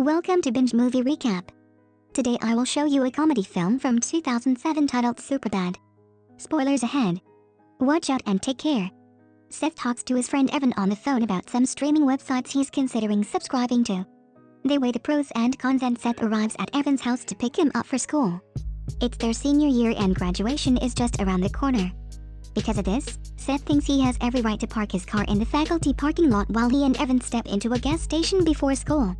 Welcome to Binge Movie Recap. Today I will show you a comedy film from 2007 titled Superbad. Spoilers ahead. Watch out and take care. Seth talks to his friend Evan on the phone about some streaming websites he's considering subscribing to. They weigh the pros and cons and Seth arrives at Evan's house to pick him up for school. It's their senior year and graduation is just around the corner. Because of this, Seth thinks he has every right to park his car in the faculty parking lot while he and Evan step into a gas station before school.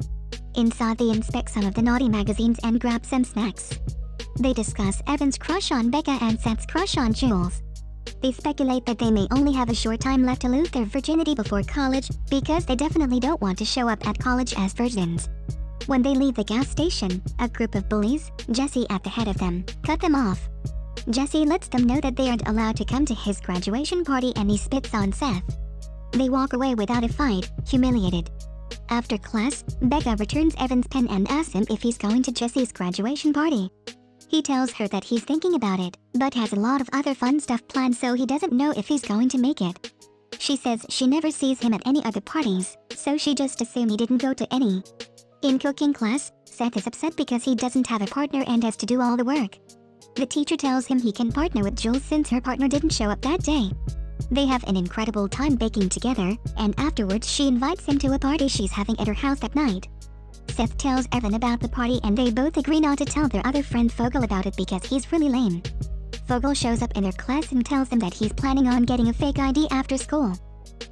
Inside they inspect some of the naughty magazines and grab some snacks. They discuss Evan's crush on Becca and Seth's crush on Jules. They speculate that they may only have a short time left to lose their virginity before college because they definitely don't want to show up at college as virgins. When they leave the gas station, a group of bullies, Jesse at the head of them, cut them off. Jesse lets them know that they aren't allowed to come to his graduation party and he spits on Seth. They walk away without a fight, humiliated. After class, Becca returns Evan's pen and asks him if he's going to Jesse's graduation party. He tells her that he's thinking about it, but has a lot of other fun stuff planned so he doesn't know if he's going to make it. She says she never sees him at any other parties, so she just assumed he didn't go to any. In cooking class, Seth is upset because he doesn't have a partner and has to do all the work. The teacher tells him he can partner with Jules since her partner didn't show up that day. They have an incredible time baking together, and afterwards she invites him to a party she's having at her house that night. Seth tells Evan about the party and they both agree not to tell their other friend Fogel about it because he's really lame. Fogel shows up in their class and tells them that he's planning on getting a fake ID after school.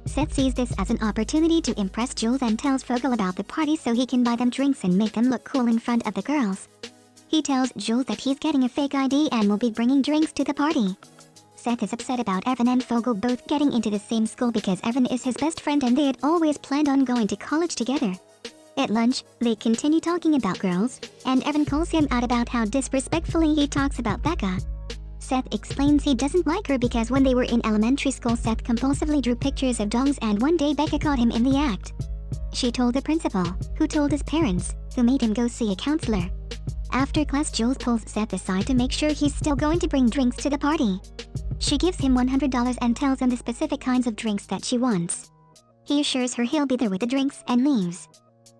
Seth sees this as an opportunity to impress Jules and tells Fogel about the party so he can buy them drinks and make them look cool in front of the girls. He tells Jules that he's getting a fake ID and will be bringing drinks to the party. Seth is upset about Evan and Fogel both getting into the same school because Evan is his best friend and they had always planned on going to college together. At lunch, they continue talking about girls, and Evan calls him out about how disrespectfully he talks about Becca. Seth explains he doesn't like her because when they were in elementary school Seth compulsively drew pictures of dogs and one day Becca caught him in the act. She told the principal, who told his parents, who made him go see a counselor. After class Jules pulls Seth aside to make sure he's still going to bring drinks to the party. She gives him $100 and tells him the specific kinds of drinks that she wants. He assures her he'll be there with the drinks and leaves.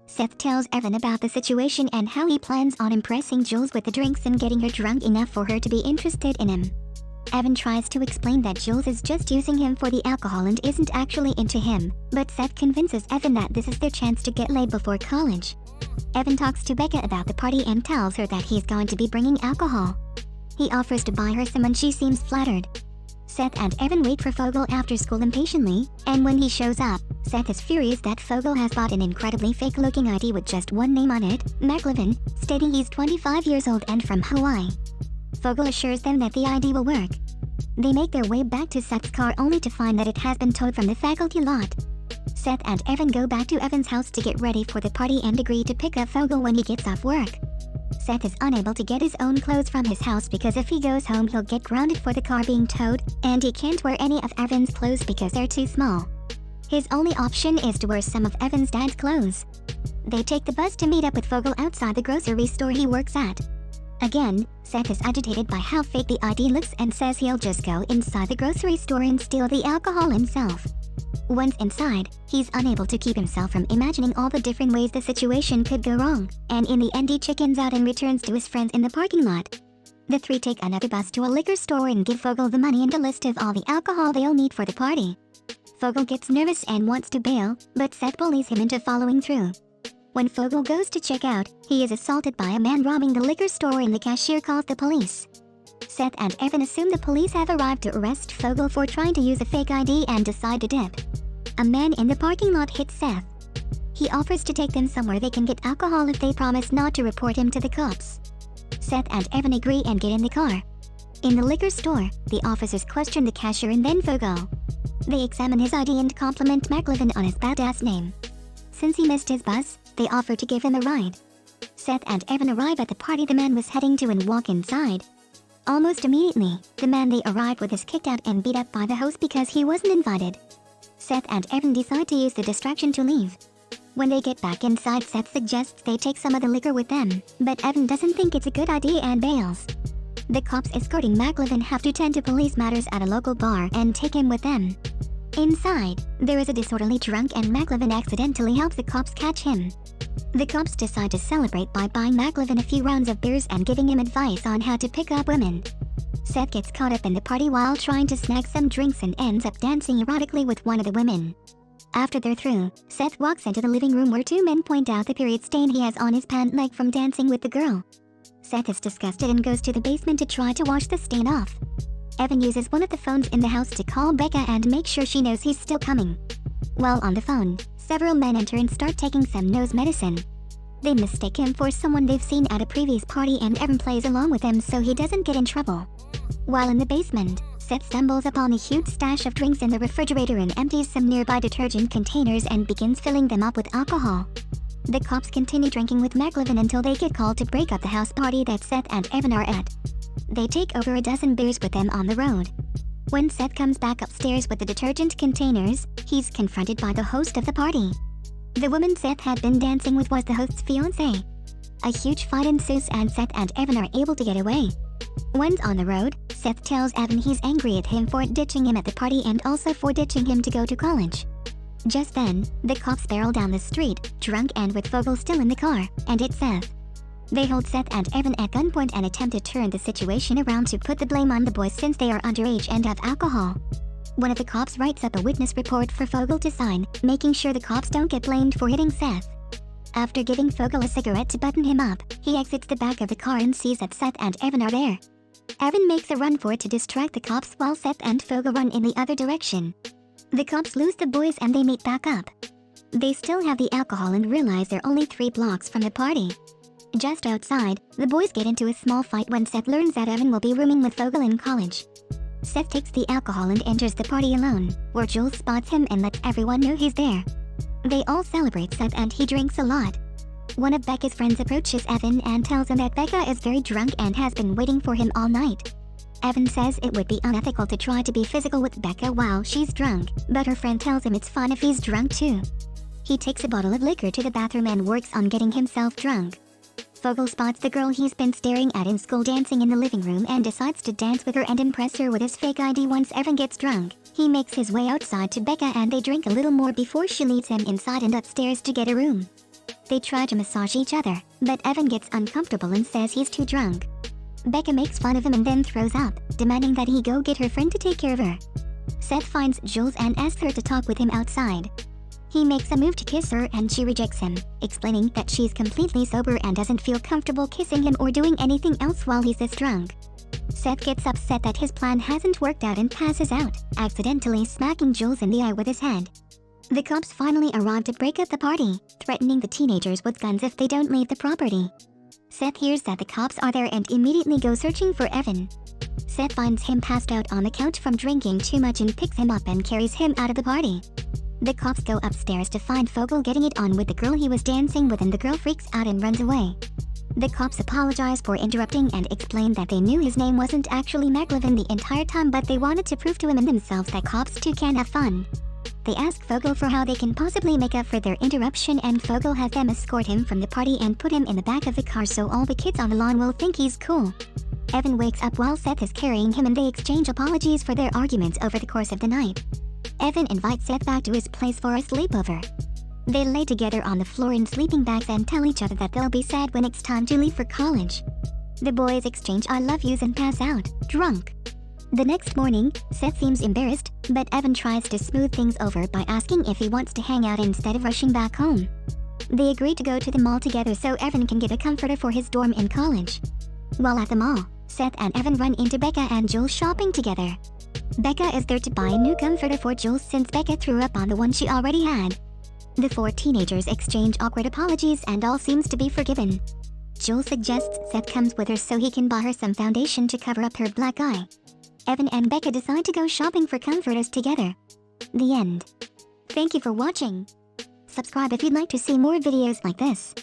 Seth tells Evan about the situation and how he plans on impressing Jules with the drinks and getting her drunk enough for her to be interested in him. Evan tries to explain that Jules is just using him for the alcohol and isn't actually into him, but Seth convinces Evan that this is their chance to get laid before college. Evan talks to Becca about the party and tells her that he's going to be bringing alcohol. He offers to buy her some and she seems flattered. Seth and Evan wait for Fogel after school impatiently, and when he shows up, Seth is furious that Fogel has bought an incredibly fake-looking ID with just one name on it, McLovin, stating he's 25 years old and from Hawaii. Fogel assures them that the ID will work. They make their way back to Seth's car only to find that it has been towed from the faculty lot. Seth and Evan go back to Evan's house to get ready for the party and agree to pick up Fogel when he gets off work. Seth is unable to get his own clothes from his house because if he goes home he'll get grounded for the car being towed, and he can't wear any of Evan's clothes because they're too small. His only option is to wear some of Evan's dad's clothes. They take the bus to meet up with Fogel outside the grocery store he works at. Again, Seth is agitated by how fake the ID looks and says he'll just go inside the grocery store and steal the alcohol himself. Once inside, he's unable to keep himself from imagining all the different ways the situation could go wrong, and in the end he chickens out and returns to his friends in the parking lot. The three take another bus to a liquor store and give Fogel the money and a list of all the alcohol they'll need for the party. Fogel gets nervous and wants to bail, but Seth bullies him into following through. When Fogel goes to check out, he is assaulted by a man robbing the liquor store and the cashier calls the police. Seth and Evan assume the police have arrived to arrest Fogel for trying to use a fake ID and decide to dip. A man in the parking lot hits Seth. He offers to take them somewhere they can get alcohol if they promise not to report him to the cops. Seth and Evan agree and get in the car. In the liquor store, the officers question the cashier and then Fogel. They examine his ID and compliment McLovin on his badass name. Since he missed his bus, they offer to give him a ride. Seth and Evan arrive at the party the man was heading to and walk inside. Almost immediately, the man they arrived with is kicked out and beat up by the host because he wasn't invited. Seth and Evan decide to use the distraction to leave. When they get back inside, Seth suggests they take some of the liquor with them, but Evan doesn't think it's a good idea and bails. The cops escorting McLovin have to tend to police matters at a local bar and take him with them. Inside, there is a disorderly drunk and McLovin accidentally helps the cops catch him. The cops decide to celebrate by buying McLovin a few rounds of beers and giving him advice on how to pick up women. Seth gets caught up in the party while trying to snag some drinks and ends up dancing erotically with one of the women. After they're through, Seth walks into the living room where two men point out the period stain he has on his pant leg from dancing with the girl. Seth is disgusted and goes to the basement to try to wash the stain off. Evan uses one of the phones in the house to call Becca and make sure she knows he's still coming. While on the phone, several men enter and start taking some nose medicine. They mistake him for someone they've seen at a previous party and Evan plays along with them so he doesn't get in trouble. While in the basement, Seth stumbles upon a huge stash of drinks in the refrigerator and empties some nearby detergent containers and begins filling them up with alcohol. The cops continue drinking with McLovin until they get called to break up the house party that Seth and Evan are at. They take over a dozen beers with them on the road. When Seth comes back upstairs with the detergent containers, he's confronted by the host of the party. The woman Seth had been dancing with was the host's fiancée. A huge fight ensues and Seth and Evan are able to get away. Once on the road, Seth tells Evan he's angry at him for ditching him at the party and also for ditching him to go to college. Just then, the cops barrel down the street, drunk and with Fogel still in the car, and it's Seth. They hold Seth and Evan at gunpoint and attempt to turn the situation around to put the blame on the boys since they are underage and have alcohol. One of the cops writes up a witness report for Fogel to sign, making sure the cops don't get blamed for hitting Seth. After giving Fogel a cigarette to button him up, he exits the back of the car and sees that Seth and Evan are there. Evan makes a run for it to distract the cops while Seth and Fogel run in the other direction. The cops lose the boys and they meet back up. They still have the alcohol and realize they're only 3 blocks from the party. Just outside, the boys get into a small fight when Seth learns that Evan will be rooming with Fogel in college. Seth takes the alcohol and enters the party alone, where Jules spots him and lets everyone know he's there. They all celebrate Seth and he drinks a lot. One of Becca's friends approaches Evan and tells him that Becca is very drunk and has been waiting for him all night. Evan says it would be unethical to try to be physical with Becca while she's drunk, but her friend tells him it's fine if he's drunk too. He takes a bottle of liquor to the bathroom and works on getting himself drunk. Fogel spots the girl he's been staring at in school dancing in the living room and decides to dance with her and impress her with his fake ID. Once Evan gets drunk, he makes his way outside to Becca and they drink a little more before she leads him inside and upstairs to get a room. They try to massage each other, but Evan gets uncomfortable and says he's too drunk. Becca makes fun of him and then throws up, demanding that he go get her friend to take care of her. Seth finds Jules and asks her to talk with him outside. He makes a move to kiss her and she rejects him, explaining that she's completely sober and doesn't feel comfortable kissing him or doing anything else while he's this drunk. Seth gets upset that his plan hasn't worked out and passes out, accidentally smacking Jules in the eye with his head. The cops finally arrive to break up the party, threatening the teenagers with guns if they don't leave the property. Seth hears that the cops are there and immediately goes searching for Evan. Seth finds him passed out on the couch from drinking too much and picks him up and carries him out of the party. The cops go upstairs to find Fogel getting it on with the girl he was dancing with and the girl freaks out and runs away. The cops apologize for interrupting and explain that they knew his name wasn't actually McLovin the entire time but they wanted to prove to him and themselves that cops too can have fun. They ask Fogel for how they can possibly make up for their interruption and Fogel has them escort him from the party and put him in the back of the car so all the kids on the lawn will think he's cool. Evan wakes up while Seth is carrying him and they exchange apologies for their arguments over the course of the night. Evan invites Seth back to his place for a sleepover. They lay together on the floor in sleeping bags and tell each other that they'll be sad when it's time to leave for college. The boys exchange I love yous and pass out, drunk. The next morning, Seth seems embarrassed, but Evan tries to smooth things over by asking if he wants to hang out instead of rushing back home. They agree to go to the mall together so Evan can get a comforter for his dorm in college. While at the mall, Seth and Evan run into Becca and Jules shopping together. Becca is there to buy a new comforter for Jules since Becca threw up on the one she already had. The 4 teenagers exchange awkward apologies and all seems to be forgiven. Jules suggests Seth comes with her so he can buy her some foundation to cover up her black eye. Evan and Becca decide to go shopping for comforters together. The end. Thank you for watching. Subscribe if you'd like to see more videos like this.